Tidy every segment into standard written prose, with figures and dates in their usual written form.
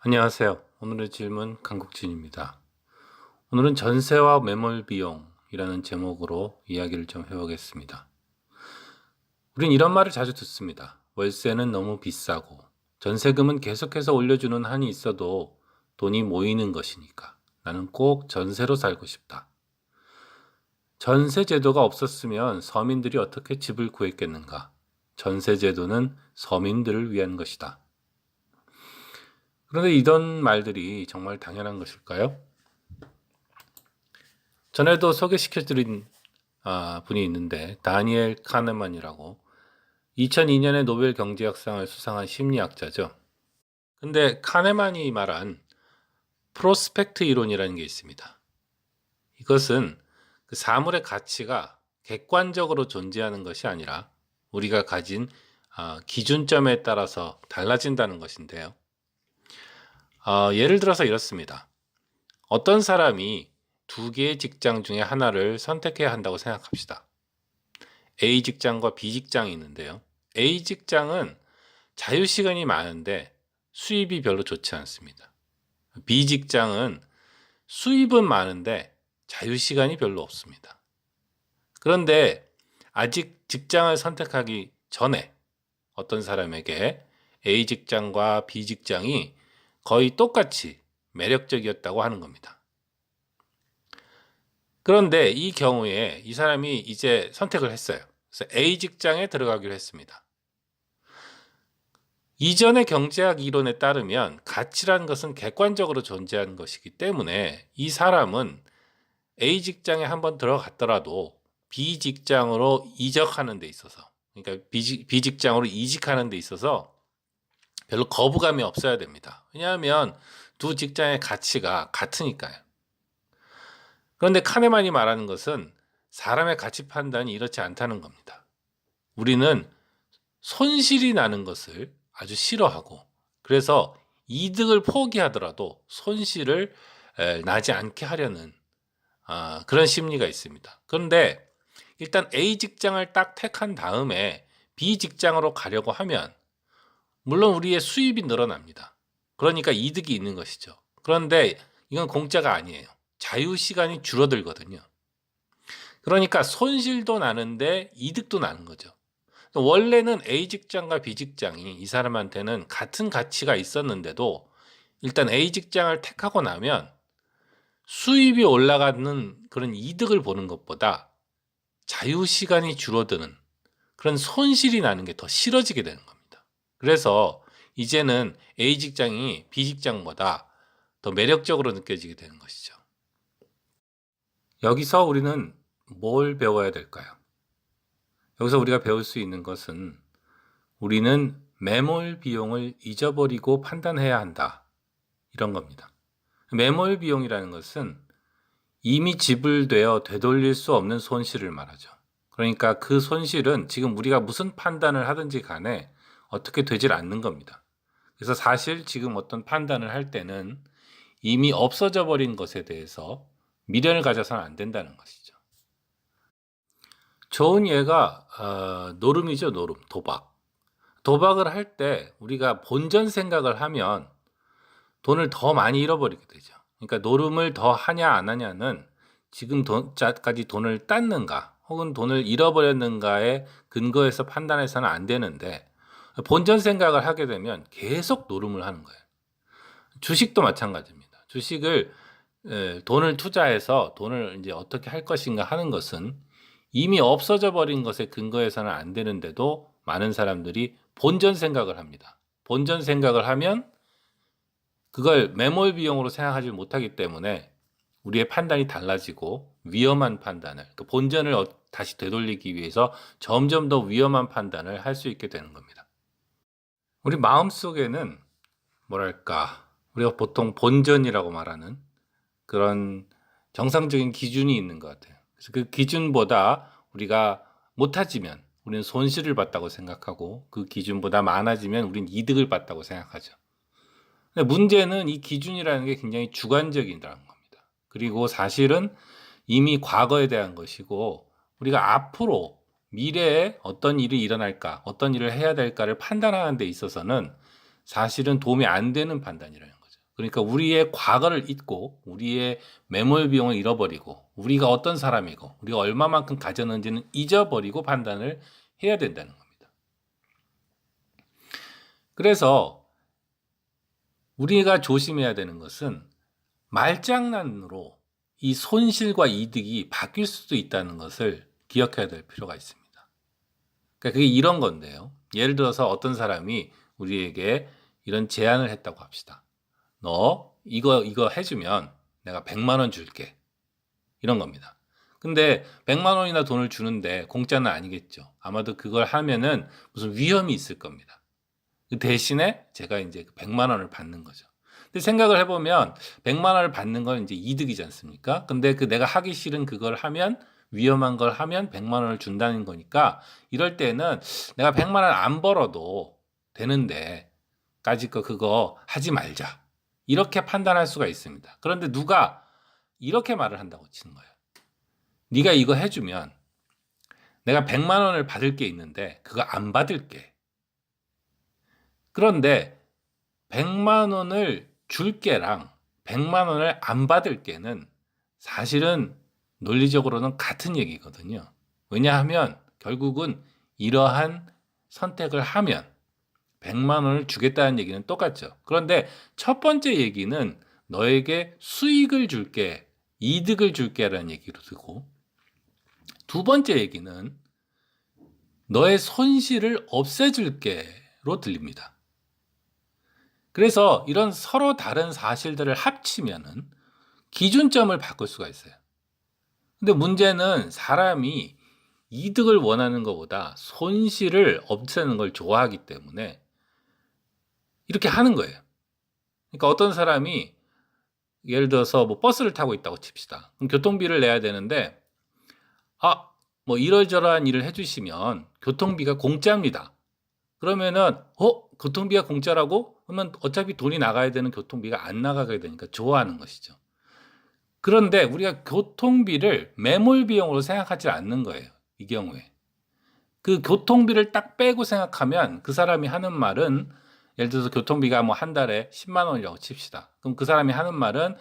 안녕하세요. 오늘의 질문 강국진입니다. 오늘은 전세와 매몰 비용이라는 제목으로 이야기를 좀 해보겠습니다. 우린 이런 말을 자주 듣습니다. 월세는 너무 비싸고 전세금은 계속해서 올려주는 한이 있어도 돈이 모이는 것이니까 나는 꼭 전세로 살고 싶다. 전세 제도가 없었으면 서민들이 어떻게 집을 구했겠는가? 전세 제도는 서민들을 위한 것이다. 그런데 이런 말들이 정말 당연한 것일까요? 전에도 소개시켜드린 분이 있는데 다니엘 카네만이라고 2002년에 노벨 경제학상을 수상한 심리학자죠. 근데 카네만이 말한 프로스펙트 이론이라는 게 있습니다. 이것은 그 사물의 가치가 객관적으로 존재하는 것이 아니라 우리가 가진 기준점에 따라서 달라진다는 것인데요. 예를 들어서 이렇습니다. 어떤 사람이 두 개의 직장 중에 하나를 선택해야 한다고 생각합시다. A 직장과 B 직장이 있는데요. A 직장은 자유시간이 많은데 수입이 별로 좋지 않습니다. B 직장은 수입은 많은데 자유시간이 별로 없습니다. 그런데 아직 직장을 선택하기 전에 어떤 사람에게 A 직장과 B 직장이 거의 똑같이 매력적이었다고 하는 겁니다. 그런데 이 경우에 이 사람이 이제 선택을 했어요. 그래서 A 직장에 들어가기로 했습니다. 이전의 경제학 이론에 따르면 가치란 것은 객관적으로 존재하는 것이기 때문에 이 사람은 A 직장에 한번 들어갔더라도 B 직장으로 이적하는 데 있어서, 그러니까 B 직장으로 이직하는 데 있어서 별로 거부감이 없어야 됩니다. 왜냐하면 두 직장의 가치가 같으니까요. 그런데 카네만이 말하는 것은 사람의 가치 판단이 이렇지 않다는 겁니다. 우리는 손실이 나는 것을 아주 싫어하고, 그래서 이득을 포기하더라도 손실을 나지 않게 하려는 그런 심리가 있습니다. 그런데 일단 A 직장을 딱 택한 다음에 B 직장으로 가려고 하면 물론 우리의 수입이 늘어납니다. 그러니까 이득이 있는 것이죠. 그런데 이건 공짜가 아니에요. 자유 시간이 줄어들거든요. 그러니까 손실도 나는데 이득도 나는 거죠. 원래는 A 직장과 B 직장이 이 사람한테는 같은 가치가 있었는데도 일단 A 직장을 택하고 나면 수입이 올라가는 그런 이득을 보는 것보다 자유 시간이 줄어드는 그런 손실이 나는 게 더 싫어지게 되는 겁니다. 그래서 이제는 A 직장이 B 직장보다 더 매력적으로 느껴지게 되는 것이죠. 여기서 우리는 뭘 배워야 될까요? 여기서 우리가 배울 수 있는 것은 우리는 매몰 비용을 잊어버리고 판단해야 한다. 이런 겁니다. 매몰 비용이라는 것은 이미 지불되어 되돌릴 수 없는 손실을 말하죠. 그러니까 그 손실은 지금 우리가 무슨 판단을 하든지 간에 어떻게 되질 않는 겁니다. 그래서 사실 지금 어떤 판단을 할 때는 이미 없어져 버린 것에 대해서 미련을 가져서는 안 된다는 것이죠. 좋은 예가 노름이죠. 노름, 도박. 도박을 할 때 우리가 본전 생각을 하면 돈을 더 많이 잃어버리게 되죠. 그러니까 노름을 더 하냐 안 하냐는 지금 까지 돈을 땄는가 혹은 돈을 잃어버렸는가에 근거해서 판단해서는 안 되는데 본전 생각을 하게 되면 계속 노름을 하는 거예요. 주식도 마찬가지입니다. 주식을 돈을 투자해서 돈을 이제 어떻게 할 것인가 하는 것은 이미 없어져 버린 것에 근거해서는 안 되는데도 많은 사람들이 본전 생각을 합니다. 본전 생각을 하면 그걸 매몰 비용으로 생각하지 못하기 때문에 우리의 판단이 달라지고 위험한 판단을, 그 본전을 다시 되돌리기 위해서 점점 더 위험한 판단을 할 수 있게 되는 겁니다. 우리 마음속에는 뭐랄까, 우리가 보통 본전이라고 말하는 그런 정상적인 기준이 있는 것 같아요. 그래서 그 기준보다 우리가 못해지면 우리는 손실을 봤다고 생각하고 그 기준보다 많아지면 우리는 이득을 봤다고 생각하죠. 근데 문제는 이 기준이라는 게 굉장히 주관적이라는 겁니다. 그리고 사실은 이미 과거에 대한 것이고 우리가 앞으로 미래에 어떤 일이 일어날까, 어떤 일을 해야 될까를 판단하는 데 있어서는 사실은 도움이 안 되는 판단이라는 거죠. 그러니까 우리의 과거를 잊고 우리의 매몰 비용을 잃어버리고 우리가 어떤 사람이고 우리가 얼마만큼 가졌는지는 잊어버리고 판단을 해야 된다는 겁니다. 그래서 우리가 조심해야 되는 것은 말장난으로 이 손실과 이득이 바뀔 수도 있다는 것을 기억해야 될 필요가 있습니다. 그러니까 그게 이런 건데요. 예를 들어서 어떤 사람이 우리에게 이런 제안을 했다고 합시다. 너 이거 해주면 내가 100만 원 줄게. 이런 겁니다. 근데 100만 원이나 돈을 주는데 공짜는 아니겠죠. 아마도 그걸 하면은 무슨 위험이 있을 겁니다. 그 대신에 제가 이제 100만 원을 받는 거죠. 근데 생각을 해보면 100만 원을 받는 건 이제 이득이지 않습니까? 근데 그 내가 하기 싫은 그걸 하면 위험한 걸 하면 100만 원을 준다는 거니까 이럴 때는 내가 100만 원 안 벌어도 되는데 까짓 거 그거 하지 말자. 이렇게 판단할 수가 있습니다. 그런데 누가 이렇게 말을 한다고 치는 거예요. 네가 이거 해주면 내가 100만 원을 받을 게 있는데 그거 안 받을게. 그런데 100만 원을 줄게랑 100만 원을 안 받을게는 사실은 논리적으로는 같은 얘기거든요. 왜냐하면 결국은 이러한 선택을 하면 100만 원을 주겠다는 얘기는 똑같죠. 그런데 첫 번째 얘기는 너에게 수익을 줄게, 이득을 줄게라는 얘기로 듣고 두 번째 얘기는 너의 손실을 없애줄게로 들립니다. 그래서 이런 서로 다른 사실들을 합치면은 기준점을 바꿀 수가 있어요. 근데 문제는 사람이 이득을 원하는 것보다 손실을 없애는 걸 좋아하기 때문에 이렇게 하는 거예요. 그러니까 어떤 사람이 예를 들어서 뭐 버스를 타고 있다고 칩시다. 그럼 교통비를 내야 되는데 뭐 이럴저럴한 일을 해주시면 교통비가 공짜입니다. 그러면은 교통비가 공짜라고? 그러면 어차피 돈이 나가야 되는 교통비가 안 나가게 되니까 좋아하는 것이죠. 그런데 우리가 교통비를 매몰 비용으로 생각하지 않는 거예요. 이 경우에. 그 교통비를 딱 빼고 생각하면 그 사람이 하는 말은 예를 들어서 교통비가 뭐 한 달에 10만 원이라고 칩시다. 그럼 그 사람이 하는 말은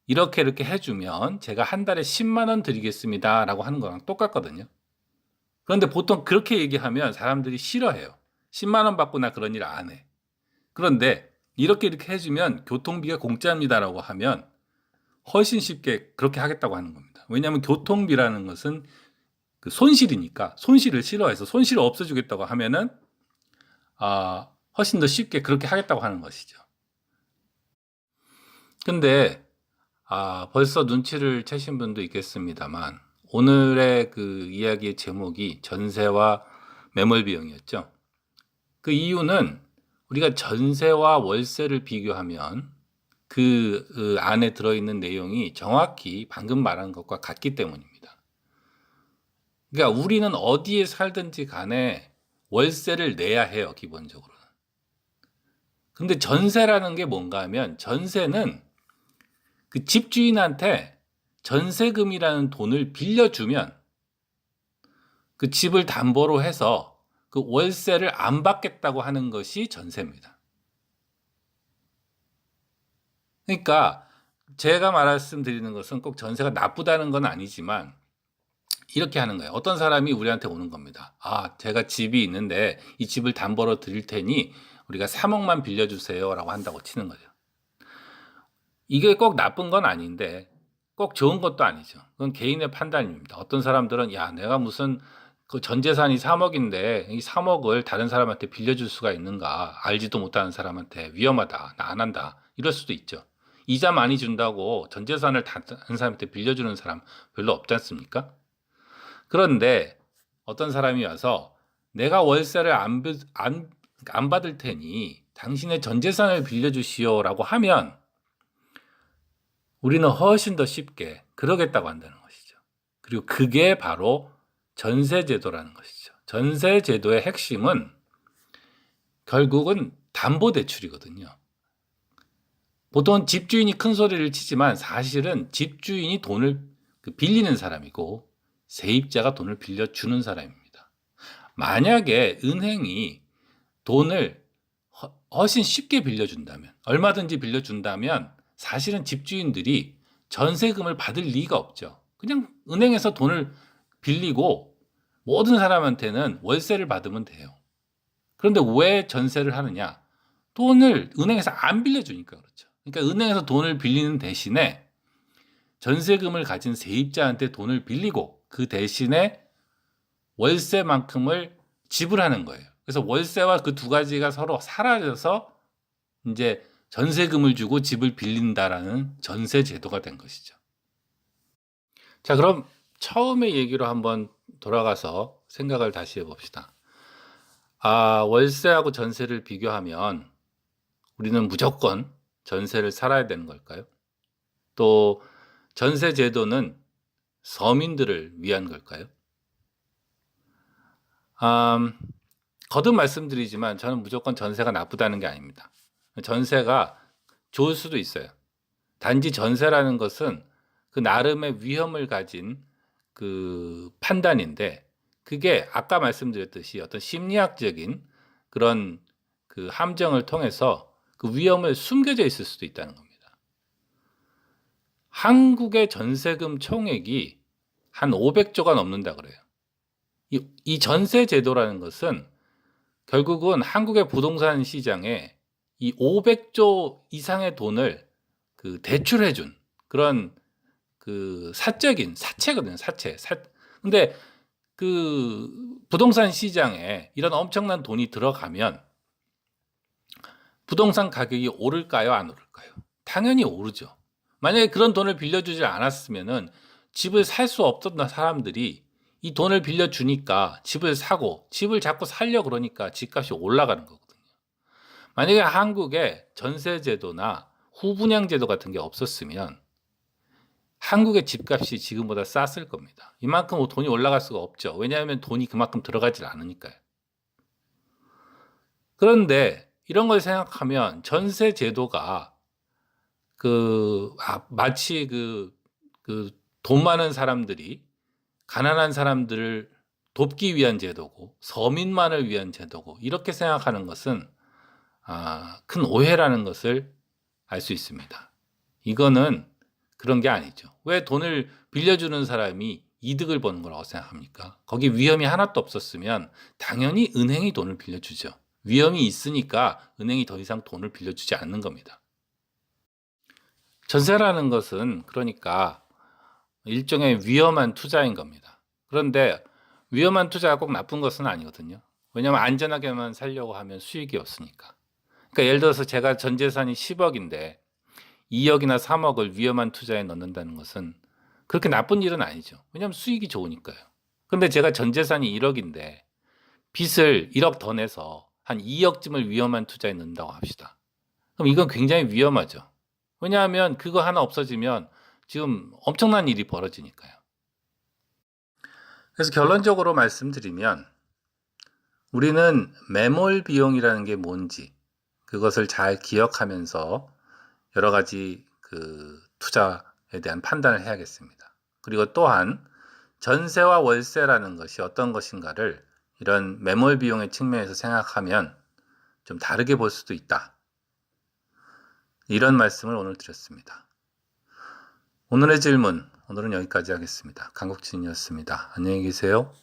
이렇게 해주면 제가 한 달에 10만 원 드리겠습니다 라고 하는 거랑 똑같거든요. 그런데 보통 그렇게 얘기하면 사람들이 싫어해요. 10만 원 받고 나 그런 일 안 해. 그런데 이렇게 해주면 교통비가 공짜입니다라고 하면 훨씬 쉽게 그렇게 하겠다고 하는 겁니다. 왜냐하면 교통비라는 것은 그 손실이니까 손실을 싫어해서 손실을 없애주겠다고 하면은 훨씬 더 쉽게 그렇게 하겠다고 하는 것이죠. 근데 벌써 눈치를 채신 분도 있겠습니다만 오늘의 그 이야기의 제목이 전세와 매몰 비용이었죠. 그 이유는 우리가 전세와 월세를 비교하면 그 안에 들어있는 내용이 정확히 방금 말한 것과 같기 때문입니다. 그러니까 우리는 어디에 살든지 간에 월세를 내야 해요, 기본적으로는. 근데 전세라는 게 뭔가 하면 전세는 그 집주인한테 전세금이라는 돈을 빌려주면 그 집을 담보로 해서 그 월세를 안 받겠다고 하는 것이 전세입니다. 그러니까 제가 말씀드리는 것은 꼭 전세가 나쁘다는 건 아니지만 이렇게 하는 거예요. 어떤 사람이 우리한테 오는 겁니다. 제가 집이 있는데 이 집을 담보로 드릴 테니 우리가 3억만 빌려주세요 라고 한다고 치는 거죠. 이게 꼭 나쁜 건 아닌데 꼭 좋은 것도 아니죠. 그건 개인의 판단입니다. 어떤 사람들은 내가 무슨 그 전 재산이 3억인데 이 3억을 다른 사람한테 빌려줄 수가 있는가? 알지도 못하는 사람한테 위험하다. 나 안 한다. 이럴 수도 있죠. 이자 많이 준다고 전 재산을 다른 사람한테 빌려주는 사람 별로 없지 않습니까? 그런데 어떤 사람이 와서 내가 월세를 안 받을 테니 당신의 전 재산을 빌려주시오라고 하면 우리는 훨씬 더 쉽게 그러겠다고 한다는 것이죠. 그리고 그게 바로 전세제도라는 것이죠. 전세제도의 핵심은 결국은 담보대출이거든요. 보통 집주인이 큰 소리를 치지만 사실은 집주인이 돈을 빌리는 사람이고 세입자가 돈을 빌려주는 사람입니다. 만약에 은행이 돈을 훨씬 쉽게 빌려준다면, 얼마든지 빌려준다면 사실은 집주인들이 전세금을 받을 리가 없죠. 그냥 은행에서 돈을 빌리고 모든 사람한테는 월세를 받으면 돼요. 그런데 왜 전세를 하느냐? 돈을 은행에서 안 빌려주니까 그렇죠. 그러니까 은행에서 돈을 빌리는 대신에 전세금을 가진 세입자한테 돈을 빌리고 그 대신에 월세만큼을 지불하는 거예요. 그래서 월세와 그 두 가지가 서로 사라져서 이제 전세금을 주고 집을 빌린다라는 전세 제도가 된 것이죠. 자, 그럼 처음의 얘기로 한번 돌아가서 생각을 다시 해봅시다. 월세하고 전세를 비교하면 우리는 무조건 전세를 살아야 되는 걸까요? 또 전세 제도는 서민들을 위한 걸까요? 거듭 말씀드리지만 저는 무조건 전세가 나쁘다는 게 아닙니다. 전세가 좋을 수도 있어요. 단지 전세라는 것은 그 나름의 위험을 가진 그 판단인데, 그게 아까 말씀드렸듯이 어떤 심리학적인 그런 그 함정을 통해서 그 위험을 숨겨져 있을 수도 있다는 겁니다. 한국의 전세금 총액이 한 500조가 넘는다 그래요. 이 전세 제도라는 것은 결국은 한국의 부동산 시장에 이 500조 이상의 돈을 그 대출해준 그런 그 사적인 사채거든요. 사채. 근데 그 부동산 시장에 이런 엄청난 돈이 들어가면 부동산 가격이 오를까요? 안 오를까요? 당연히 오르죠. 만약에 그런 돈을 빌려주지 않았으면은 집을 살 수 없던 사람들이 이 돈을 빌려주니까 집을 사고, 집을 자꾸 살려 그러니까 집값이 올라가는 거거든요. 만약에 한국에 전세제도나 후분양제도 같은 게 없었으면 한국의 집값이 지금보다 쌌을 겁니다. 이만큼 돈이 올라갈 수가 없죠. 왜냐하면 돈이 그만큼 들어가질 않으니까요. 그런데 이런 걸 생각하면 전세 제도가 마치 돈 많은 사람들이 가난한 사람들을 돕기 위한 제도고 서민만을 위한 제도고 이렇게 생각하는 것은 큰 오해라는 것을 알 수 있습니다. 이거는 그런 게 아니죠. 왜 돈을 빌려주는 사람이 이득을 보는 거라고 생각합니까? 거기 위험이 하나도 없었으면 당연히 은행이 돈을 빌려주죠. 위험이 있으니까 은행이 더 이상 돈을 빌려주지 않는 겁니다. 전세라는 것은 그러니까 일종의 위험한 투자인 겁니다. 그런데 위험한 투자가 꼭 나쁜 것은 아니거든요. 왜냐하면 안전하게만 살려고 하면 수익이 없으니까. 그러니까 예를 들어서 제가 전 재산이 10억인데 2억이나 3억을 위험한 투자에 넣는다는 것은 그렇게 나쁜 일은 아니죠. 왜냐하면 수익이 좋으니까요. 그런데 제가 전 재산이 1억인데 빚을 1억 더 내서 한 2억쯤을 위험한 투자에 넣는다고 합시다. 그럼 이건 굉장히 위험하죠. 왜냐하면 그거 하나 없어지면 지금 엄청난 일이 벌어지니까요. 그래서 결론적으로 말씀드리면 우리는 매몰 비용이라는 게 뭔지 그것을 잘 기억하면서 여러 가지 그 투자에 대한 판단을 해야겠습니다. 그리고 또한 전세와 월세라는 것이 어떤 것인가를 이런 매몰 비용의 측면에서 생각하면 좀 다르게 볼 수도 있다. 이런 말씀을 오늘 드렸습니다. 오늘의 질문, 오늘은 여기까지 하겠습니다. 강국진이었습니다. 안녕히 계세요.